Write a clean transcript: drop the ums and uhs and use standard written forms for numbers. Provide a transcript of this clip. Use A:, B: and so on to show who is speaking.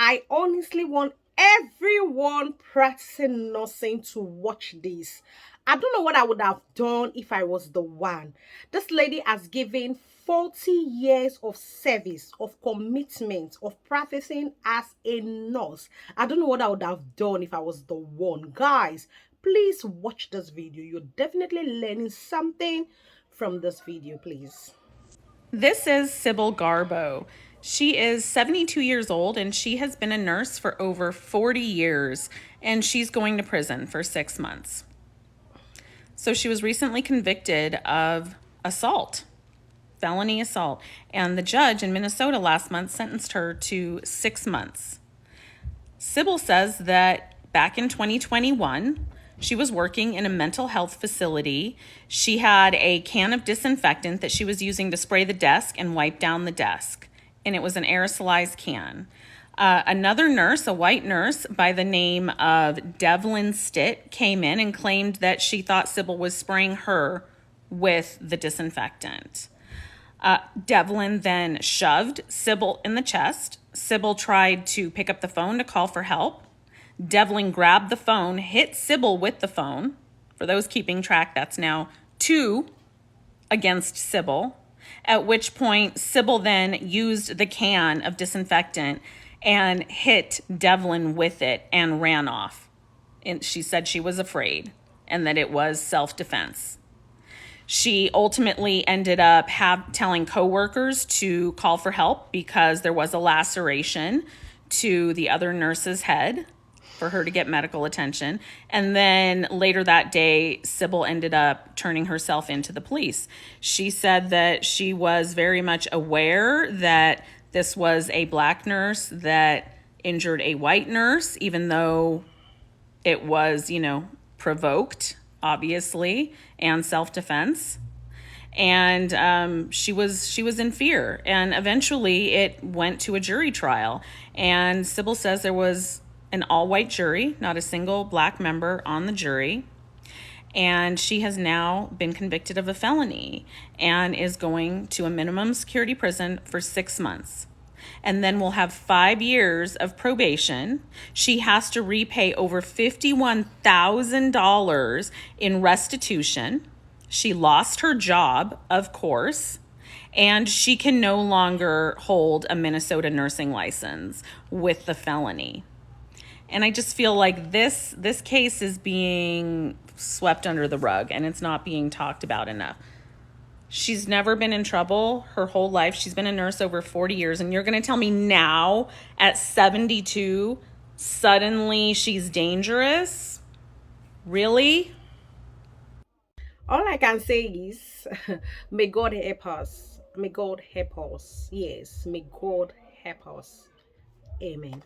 A: I honestly want everyone practicing nursing to watch this. I don't know what I would have done if I was the one. This lady has given 40 years of service, of commitment, of practicing as a nurse. I don't know what I would have done if I was the one. Guys, please watch this video. You're definitely learning something from this video, please.
B: This is Sybil Garbo. She is 72 years old and she has been a nurse for over 40 years, and she's going to prison for 6 months. So she was recently convicted of assault, felony assault, and the judge in Minnesota last month sentenced her to 6 months. Sybil says that back in 2021, she was working in a mental health facility. She had a can of disinfectant that she was using to spray the desk and wipe down the desk, and it was an aerosolized can. Another nurse, a white nurse by the name of Devlin Stitt, came in and claimed that she thought Sybil was spraying her with the disinfectant. Devlin then shoved Sybil in the chest. Sybil tried to pick up the phone to call for help. Devlin grabbed the phone, hit Sybil with the phone. For those keeping track, that's now 2 against Sybil. At which point, Sybil then used the can of disinfectant and hit Devlin with it and ran off. And she said she was afraid and that it was self-defense. She ultimately ended up telling coworkers to call for help because there was a laceration to the other nurse's head for her to get medical attention. And then later that day, Sybil ended up turning herself into the police. She said that she was very much aware that this was a black nurse that injured a white nurse, even though it was, provoked, obviously, and self-defense. And she was in fear. And eventually it went to a jury trial. And Sybil says there was an all-white jury, not a single black member on the jury. And she has now been convicted of a felony and is going to a minimum security prison for 6 months. And then we'll have 5 years of probation. She has to repay over $51,000 in restitution. She lost her job, of course, and she can no longer hold a Minnesota nursing license with the felony. And I just feel like this case is being swept under the rug and it's not being talked about enough. She's never been in trouble her whole life. She's been a nurse over 40 years. And you're going to tell me now at 72, suddenly she's dangerous? Really?
A: All I can say is, may God help us. May God help us. Yes, may God help us. Amen.